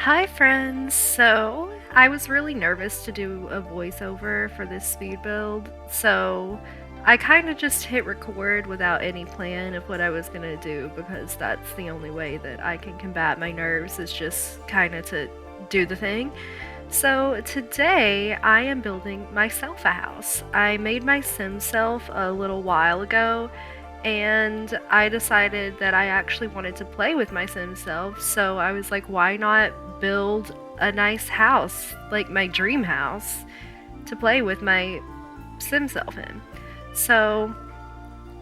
Hi, friends. So, I was really nervous to do a voiceover for this speed build, so I kind of just hit record without any plan of what I was gonna do because that's the only way that I can combat my nerves is just kind of to do the thing. So, today I am building myself a house. I made my sim self a little while ago and I decided that I actually wanted to play with my sim self, so I was like, why not build a nice house, like my dream house, to play with my sim self in? So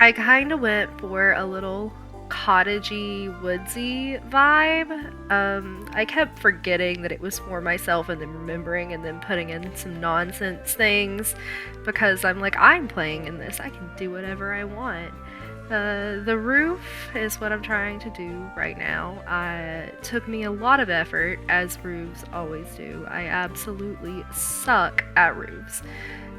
I kind of went for a little cottagey, woodsy vibe. I kept forgetting that it was for myself and then remembering and then putting in some nonsense things because I'm like, I'm playing in this. I can do whatever I want. The roof is what I'm trying to do right now. It took me a lot of effort, as roofs always do. I absolutely suck at roofs,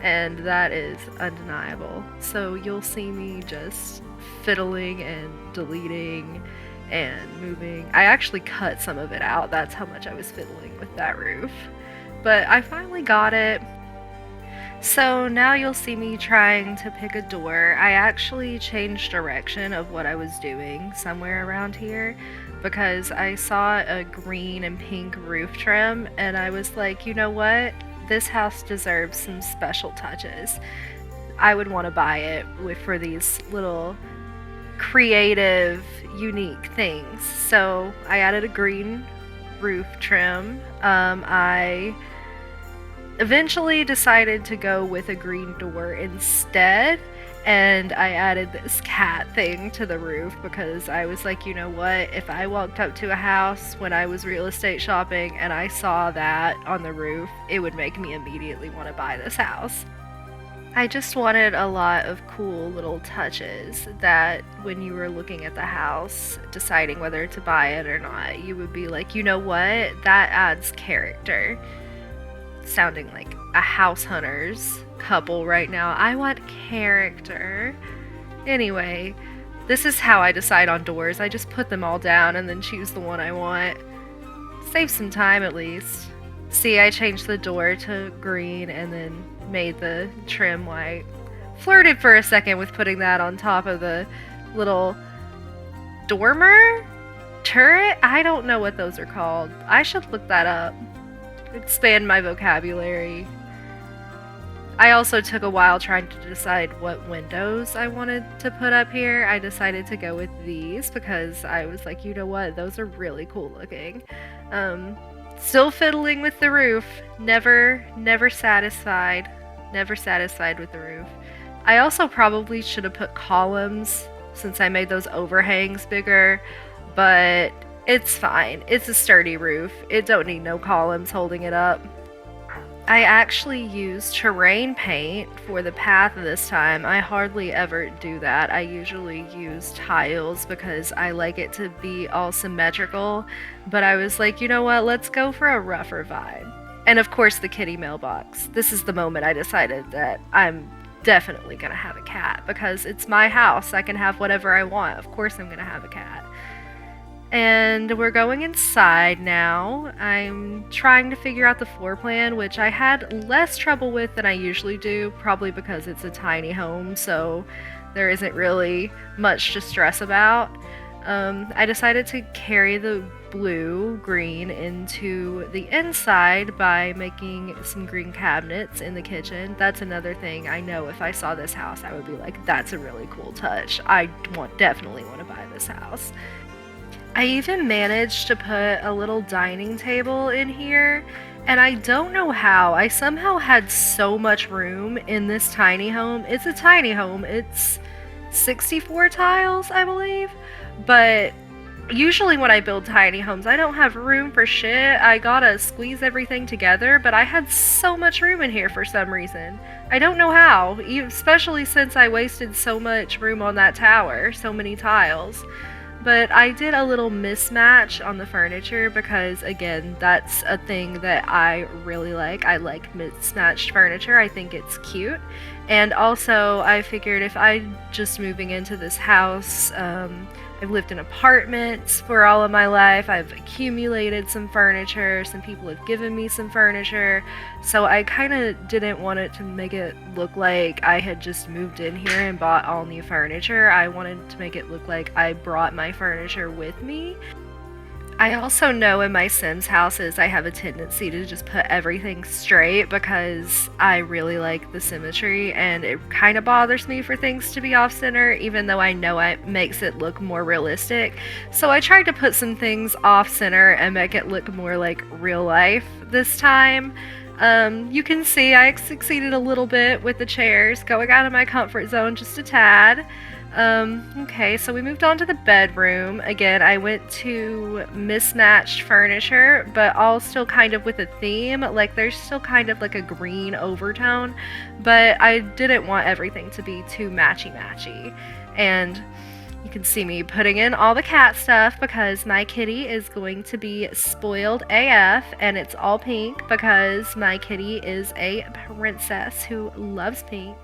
and that is undeniable. So you'll see me just fiddling and deleting and moving. I actually cut some of it out. That's how much I was fiddling with that roof. But I finally got it. So now you'll see me trying to pick a door. I actually changed direction of what I was doing somewhere around here because I saw a green and pink roof trim and I was like, you know what? This house deserves some special touches. I would want to buy it for these little creative, unique things. So I added a green roof trim. I eventually decided to go with a green door instead, and I added this cat thing to the roof because I was like, you know what, if I walked up to a house when I was real estate shopping and I saw that on the roof, it would make me immediately want to buy this house. I just wanted a lot of cool little touches that when you were looking at the house, deciding whether to buy it or not, you would be like, you know what, that adds character. Sounding like a house hunters couple right now. I want character. Anyway, this is how I decide on doors. I just put them all down and then choose the one I want. Save some time at least. See, I changed the door to green and then made the trim white. Flirted for a second with putting that on top of the little dormer? Turret? I don't know what those are called. I should look that up. Expand my vocabulary. I also took a while trying to decide what windows I wanted to put up here. I decided to go with these because I was like, you know what, those are really cool looking. Still fiddling with the roof. Never satisfied. Never satisfied with the roof. I also probably should have put columns since I made those overhangs bigger, but it's fine. It's a sturdy roof. It don't need no columns holding it up. I actually used terrain paint for the path this time. I hardly ever do that. I usually use tiles because I like it to be all symmetrical, but I was like, you know what, let's go for a rougher vibe. And of course the kitty mailbox. This is the moment I decided that I'm definitely gonna have a cat because it's my house. I can have whatever I want. Of course I'm gonna have a cat. And we're going inside now. I'm trying to figure out the floor plan, which I had less trouble with than I usually do, probably because it's a tiny home, so there isn't really much to stress about. I decided to carry the blue-green into the inside by making some green cabinets in the kitchen. That's another thing I know if I saw this house, I would be like, that's a really cool touch. I definitely want to buy this house. I even managed to put a little dining table in here, and I don't know how. I somehow had so much room in this tiny home. It's a tiny home. It's 64 tiles, I believe. But usually when I build tiny homes, I don't have room for shit. I gotta squeeze everything together, but I had so much room in here for some reason. I don't know how, especially since I wasted so much room on that tower, so many tiles. But I did a little mismatch on the furniture because, again, that's a thing that I really like. I like mismatched furniture. I think it's cute. And also, I figured if I'm just moving into this house, I've lived in apartments for all of my life. I've accumulated some furniture. Some people have given me some furniture. So I kind of didn't want it to make it look like I had just moved in here and bought all new furniture. I wanted to make it look like I brought my furniture with me. I also know in my Sims houses I have a tendency to just put everything straight because I really like the symmetry, and it kind of bothers me for things to be off center even though I know it makes it look more realistic. So I tried to put some things off center and make it look more like real life this time. You can see I succeeded a little bit with the chairs, going out of my comfort zone just a tad. Okay, so we moved on to the bedroom. Again, I went to mismatched furniture, but all still kind of with a theme. Like, there's still kind of like a green overtone, but I didn't want everything to be too matchy-matchy. And you can see me putting in all the cat stuff because my kitty is going to be spoiled AF, and it's all pink because my kitty is a princess who loves pink.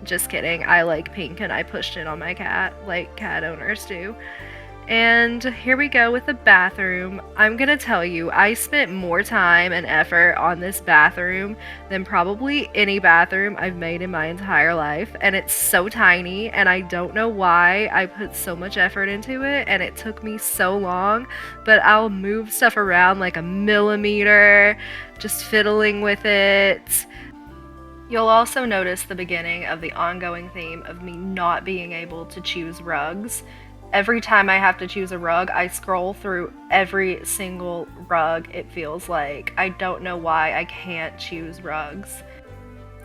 Just kidding, I like pink and I pushed it on my cat, like cat owners do. And here we go with the bathroom. I'm gonna tell you, I spent more time and effort on this bathroom than probably any bathroom I've made in my entire life. And it's so tiny, and I don't know why I put so much effort into it, and it took me so long, but I'll move stuff around like a millimeter, just fiddling with it. You'll also notice the beginning of the ongoing theme of me not being able to choose rugs. Every time I have to choose a rug, I scroll through every single rug, it feels like. I don't know why I can't choose rugs.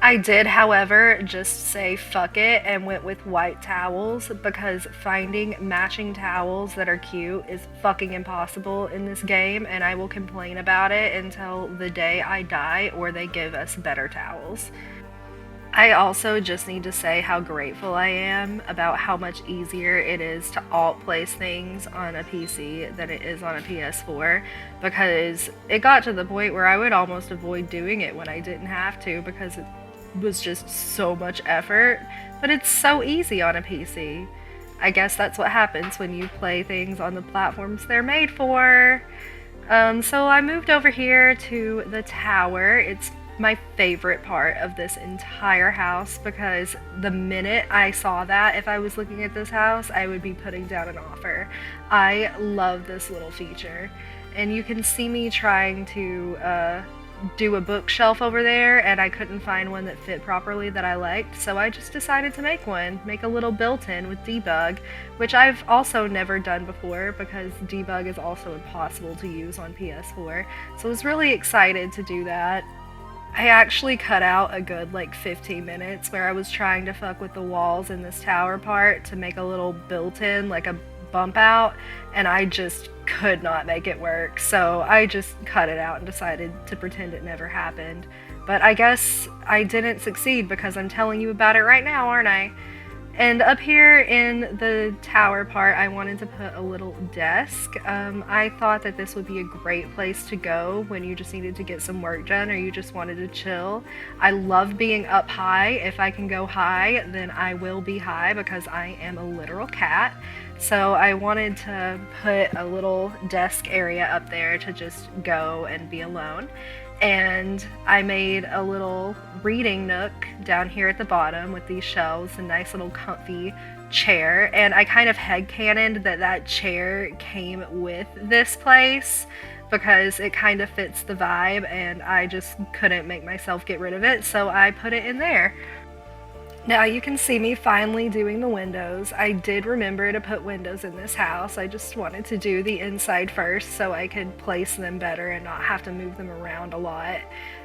I did, however, just say fuck it and went with white towels because finding matching towels that are cute is fucking impossible in this game, and I will complain about it until the day I die or they give us better towels. I also just need to say how grateful I am about how much easier it is to alt place things on a PC than it is on a PS4, because it got to the point where I would almost avoid doing it when I didn't have to because it was just so much effort, but it's so easy on a PC. I guess that's what happens when you play things on the platforms they're made for. So I moved over here to the tower. It's my favorite part of this entire house because the minute I saw that, if I was looking at this house, I would be putting down an offer. I love this little feature. And you can see me trying to do a bookshelf over there, and I couldn't find one that fit properly that I liked, so I just decided to make one, make a little built-in with debug, which I've also never done before because debug is also impossible to use on PS4, so I was really excited to do that. I actually cut out a good like 15 minutes where I was trying to fuck with the walls in this tower part to make a little built-in, like a bump out, and I just could not make it work, so I just cut it out and decided to pretend it never happened. But I guess I didn't succeed because I'm telling you about it right now, aren't I? And up here in the tower part, I wanted to put a little desk. I thought that this would be a great place to go when you just needed to get some work done or you just wanted to chill. I love being up high. If I can go high, then I will be high because I am a literal cat. So I wanted to put a little desk area up there to just go and be alone. And I made a little reading nook down here at the bottom with these shelves, a nice little comfy chair, and I kind of headcanoned that that chair came with this place because it kind of fits the vibe and I just couldn't make myself get rid of it, so I put it in there. Now you can see me finally doing the windows. I did remember to put windows in this house. I just wanted to do the inside first so I could place them better and not have to move them around a lot.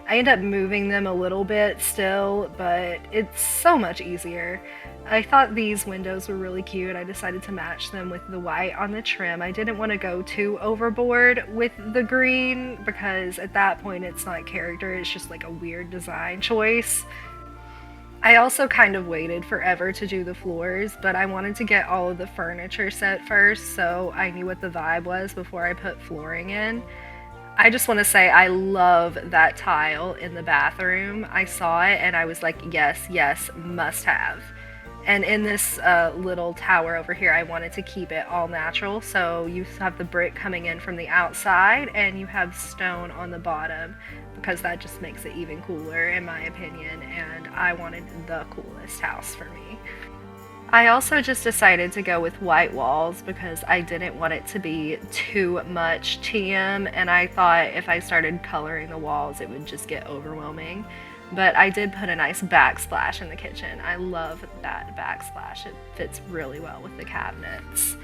I end up moving them a little bit still, but it's so much easier. I thought these windows were really cute. I decided to match them with the white on the trim. I didn't want to go too overboard with the green because at that point it's not character, it's just like a weird design choice. I also kind of waited forever to do the floors, but I wanted to get all of the furniture set first so I knew what the vibe was before I put flooring in. I just want to say I love that tile in the bathroom. I saw it and I was like, yes, yes, must have. And in this little tower over here, I wanted to keep it all natural. So you have the brick coming in from the outside and you have stone on the bottom because that just makes it even cooler in my opinion. And I wanted the coolest house for me. I also just decided to go with white walls because I didn't want it to be too much TM, and I thought if I started coloring the walls it would just get overwhelming. But I did put a nice backsplash in the kitchen. I love that backsplash. It fits really well with the cabinets.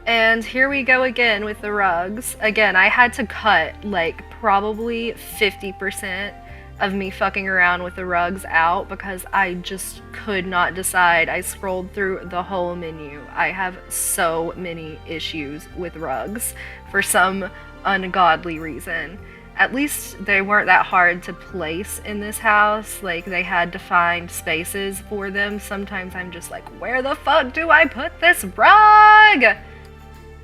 And here we go again with the rugs. Again, I had to cut like probably 50% of me fucking around with the rugs out because I just could not decide. I scrolled through the whole menu. I have so many issues with rugs for some ungodly reason. At least they weren't that hard to place in this house. Like, they had defined spaces for them. Sometimes I'm just like, where the fuck do I put this rug?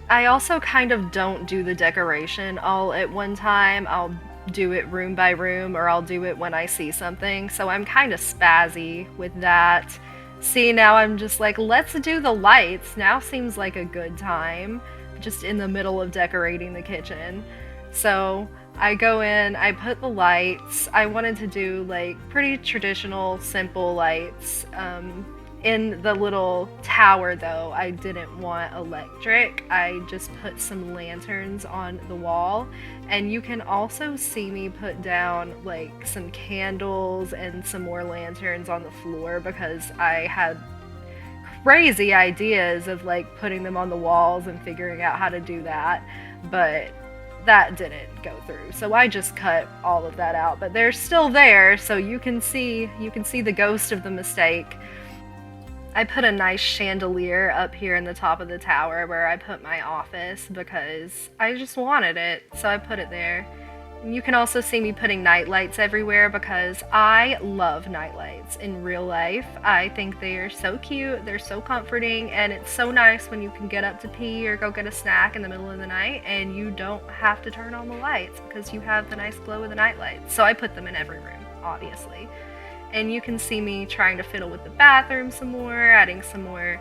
I also kind of don't do the decoration all at one time. I'll do it room by room, or I'll do it when I see something. So I'm kind of spazzy with that. See, now I'm just like, let's do the lights. Now seems like a good time, just in the middle of decorating the kitchen. So I go in, I put the lights. I wanted to do like pretty traditional, simple lights. In the little tower though, I didn't want electric. I just put some lanterns on the wall, and you can also see me put down like some candles and some more lanterns on the floor because I had crazy ideas of like putting them on the walls and figuring out how to do that, but that didn't go through. So I just cut all of that out, but they're still there, so you can see the ghost of the mistake. I put a nice chandelier up here in the top of the tower where I put my office because I just wanted it, so I put it there. You can also see me putting night lights everywhere because I love night lights in real life. I think they are so cute, they're so comforting, and it's so nice when you can get up to pee or go get a snack in the middle of the night and you don't have to turn on the lights because you have the nice glow of the night lights. So I put them in every room, obviously. And you can see me trying to fiddle with the bathroom some more, adding some more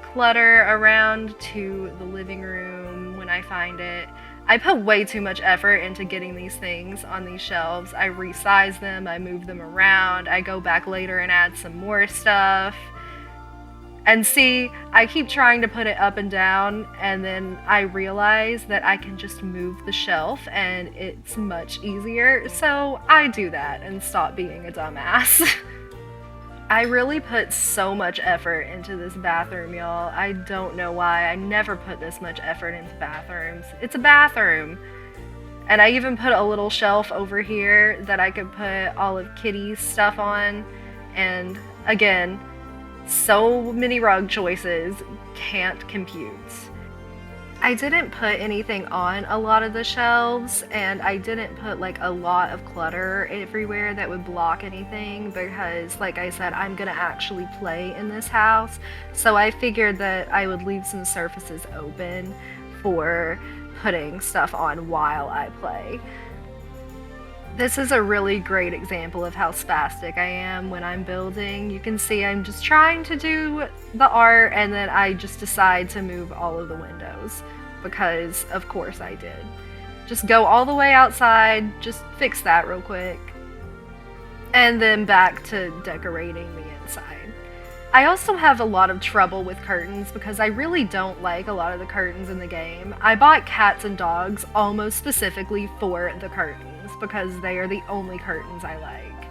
clutter around to the living room when I find it. I put way too much effort into getting these things on these shelves. I resize them, I move them around, I go back later and add some more stuff. And see, I keep trying to put it up and down, and then I realize that I can just move the shelf and it's much easier, so I do that and stop being a dumbass. I really put so much effort into this bathroom, y'all. I don't know why. I never put this much effort into bathrooms. It's a bathroom. And I even put a little shelf over here that I could put all of Kitty's stuff on. And again, so many rug choices, can't compute. I didn't put anything on a lot of the shelves, and I didn't put like a lot of clutter everywhere that would block anything because, like I said, I'm gonna actually play in this house, so I figured that I would leave some surfaces open for putting stuff on while I play. This is a really great example of how spastic I am when I'm building. You can see I'm just trying to do the art and then I just decide to move all of the windows because of course I did. Just go all the way outside, just fix that real quick, and then back to decorating the inside. I also have a lot of trouble with curtains because I really don't like a lot of the curtains in the game. I bought cats and dogs almost specifically for the curtains because they are the only curtains I like.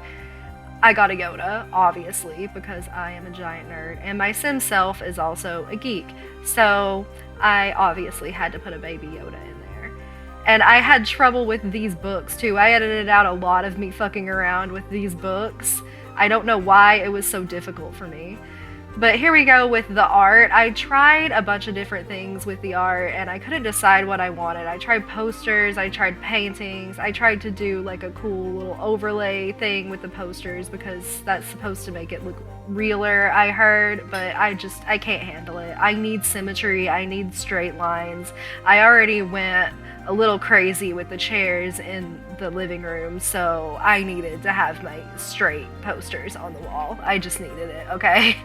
I got a Yoda, obviously, because I am a giant nerd, and my sim self is also a geek, so I obviously had to put a baby Yoda in there. And I had trouble with these books too. I edited out a lot of me fucking around with these books. I don't know why it was so difficult for me. But here we go with the art. I tried a bunch of different things with the art and I couldn't decide what I wanted. I tried posters, I tried paintings, I tried to do like a cool little overlay thing with the posters because that's supposed to make it look realer, I heard, but I can't handle it. I need symmetry, I need straight lines. I already went a little crazy with the chairs in the living room, so I needed to have my straight posters on the wall. I just needed it, okay?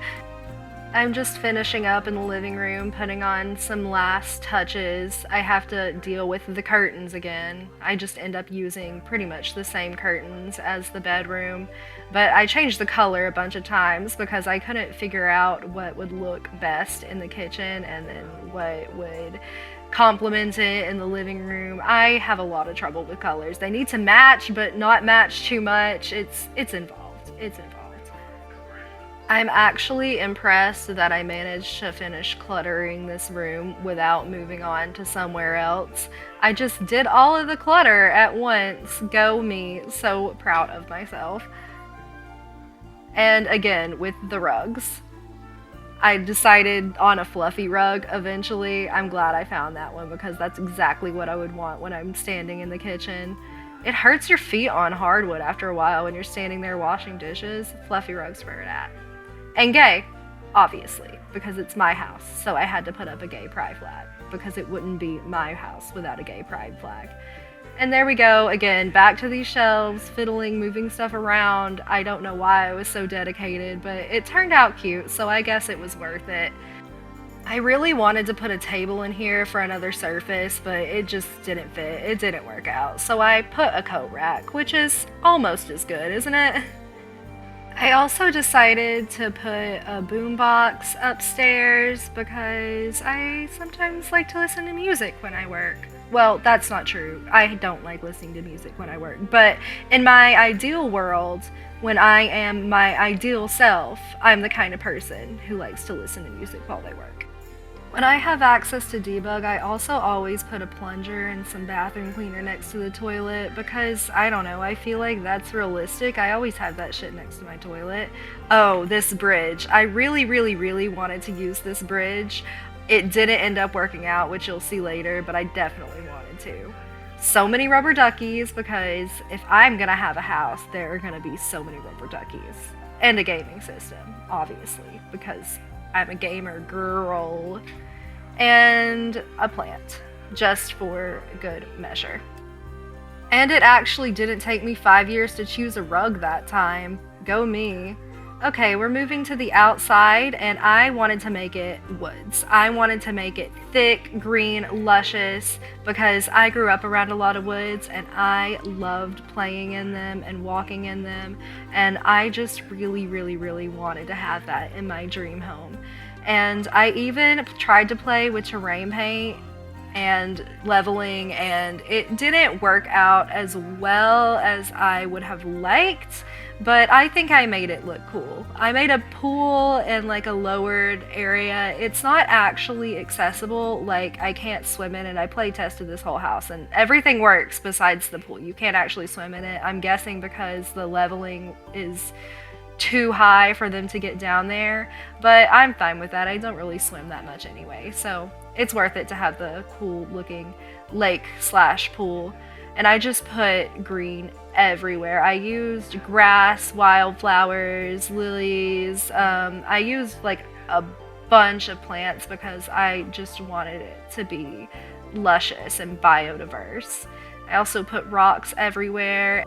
I'm just finishing up in the living room, putting on some last touches. I have to deal with the curtains again. I just end up using pretty much the same curtains as the bedroom, but I changed the color a bunch of times because I couldn't figure out what would look best in the kitchen and then what would complement it in the living room. I have a lot of trouble with colors. They need to match, but not match too much. It's involved. It's involved. I'm actually impressed that I managed to finish cluttering this room without moving on to somewhere else. I just did all of the clutter at once. Go me. So proud of myself. And again, with the rugs. I decided on a fluffy rug eventually. I'm glad I found that one because that's exactly what I would want when I'm standing in the kitchen. It hurts your feet on hardwood after a while when you're standing there washing dishes. Fluffy rugs where it at. And gay, obviously, because it's my house, so I had to put up a gay pride flag, because it wouldn't be my house without a gay pride flag. And there we go, again, back to these shelves, fiddling, moving stuff around. I don't know why I was so dedicated, but it turned out cute, so I guess it was worth it. I really wanted to put a table in here for another surface, but it just didn't fit. It didn't work out, so I put a coat rack, which is almost as good, isn't it? I also decided to put a boombox upstairs because I sometimes like to listen to music when I work. Well, that's not true. I don't like listening to music when I work. But in my ideal world, when I am my ideal self, I'm the kind of person who likes to listen to music while they work. When I have access to debug, I also always put a plunger and some bathroom cleaner next to the toilet because, I don't know, I feel like that's realistic. I always have that shit next to my toilet. Oh, this bridge. I really wanted to use this bridge. It didn't end up working out, which you'll see later, but I definitely wanted to. So many rubber duckies because if I'm gonna have a house, there are gonna be so many rubber duckies. And a gaming system, obviously, because I'm a gamer girl. And a plant, just for good measure. And it actually didn't take me 5 years to choose a rug that time. Go me. Okay, we're moving to the outside, and I wanted to make it woods. I wanted to make it thick, green, luscious, because I grew up around a lot of woods, and I loved playing in them and walking in them, and I just really wanted to have that in my dream home. And I even tried to play with terrain paint and leveling, and it didn't work out as well as I would have liked, but I think I made it look cool. I made a pool in like a lowered area. It's not actually accessible, like I can't swim in it. I play tested this whole house and everything works besides the pool. You can't actually swim in it. I'm guessing because the leveling is too high for them to get down there, but I'm fine with that. I don't really swim that much anyway, so it's worth it to have the cool looking lake / pool. And I just put green everywhere. I used grass, wildflowers, lilies. I used like a bunch of plants because I just wanted it to be luscious and biodiverse. I also put rocks everywhere.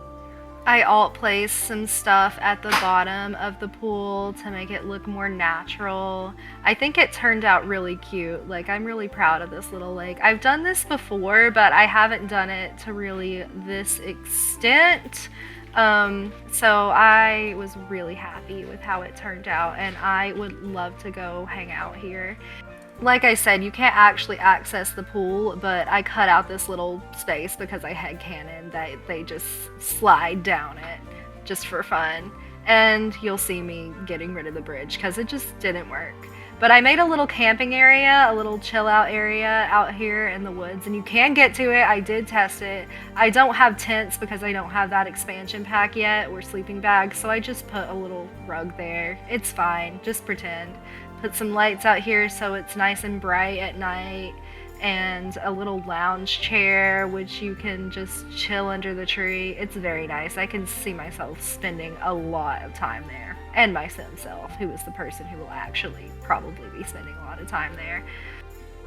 I alt placed some stuff at the bottom of the pool to make it look more natural. I think it turned out really cute. Like, I'm really proud of this little lake. I've done this before, but I haven't done it to really this extent. So I was really happy with how it turned out, and I would love to go hang out here. Like I said, you can't actually access the pool, but I cut out this little space because I headcanon that they just slide down it just for fun. And you'll see me getting rid of the bridge because it just didn't work. But I made a little camping area, a little chill out area out here in the woods, and you can get to it. I did test it. I don't have tents because I don't have that expansion pack yet or sleeping bags, so I just put a little rug there. It's fine, just pretend. Put some lights out here so it's nice and bright at night, and a little lounge chair which you can just chill under the tree. It's very nice. I can see myself spending a lot of time there, and my sim self, who is the person who will actually probably be spending a lot of time there.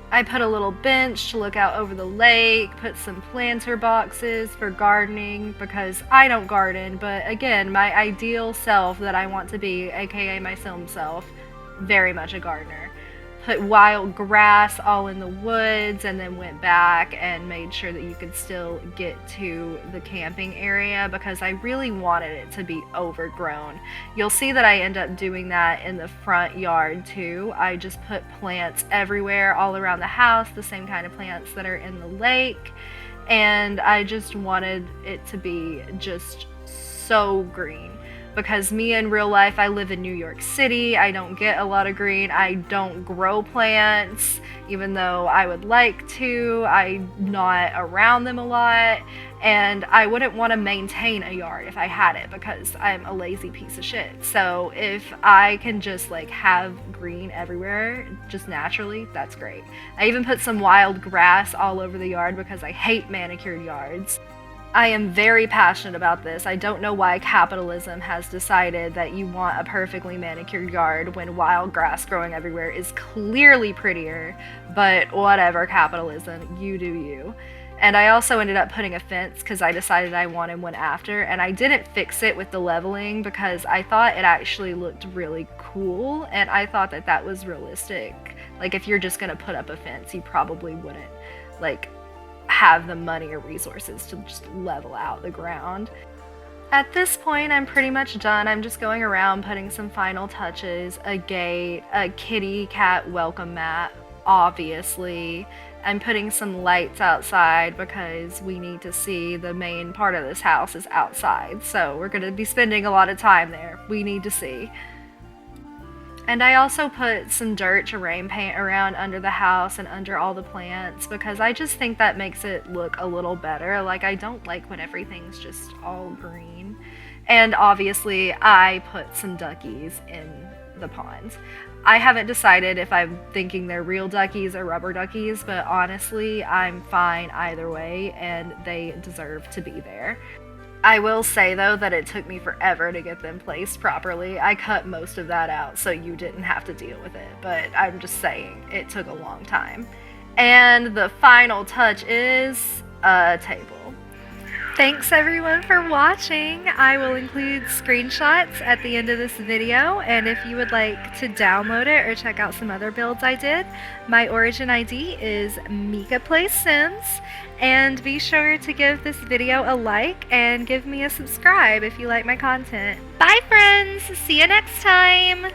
I put a little bench to look out over the lake, put some planter boxes for gardening because I don't garden, but again, my ideal self that I want to be, aka my sim self, very much a gardener. Put wild grass all in the woods and then went back and made sure that you could still get to the camping area because I really wanted it to be overgrown. You'll see that I end up doing that in the front yard too. I just put plants everywhere all around the house, the same kind of plants that are in the lake, and I just wanted it to be just so green. Because me in real life, I live in New York City, I don't get a lot of green, I don't grow plants, even though I would like to, I'm not around them a lot, and I wouldn't want to maintain a yard if I had it because I'm a lazy piece of shit. So if I can just like have green everywhere, just naturally, that's great. I even put some wild grass all over the yard because I hate manicured yards. I am very passionate about this. I don't know why capitalism has decided that you want a perfectly manicured yard when wild grass growing everywhere is clearly prettier, but whatever, capitalism, you do you. And I also ended up putting a fence because I decided I wanted one after, and I didn't fix it with the leveling because I thought it actually looked really cool, and I thought that that was realistic. Like, if you're just gonna put up a fence, you probably wouldn't, like, have the money or resources to just level out the ground. At this point, I'm pretty much done. I'm just going around putting some final touches, a gate, a kitty cat welcome mat, obviously. I'm putting some lights outside because we need to see the main part of this house is outside, so we're going to be spending a lot of time there. We need to see. And I also put some dirt terrain paint around under the house and under all the plants because I just think that makes it look a little better. Like, I don't like when everything's just all green. And obviously I put some duckies in the ponds. I haven't decided if I'm thinking they're real duckies or rubber duckies, but honestly I'm fine either way and they deserve to be there. I will say, though, that it took me forever to get them placed properly. I cut most of that out so you didn't have to deal with it, but I'm just saying, it took a long time. And the final touch is a table. Thanks everyone for watching. I will include screenshots at the end of this video, and if you would like to download it or check out some other builds I did, my origin ID is Mika Plays Sims, and be sure to give this video a like and give me a subscribe if you like my content. Bye friends! See you next time!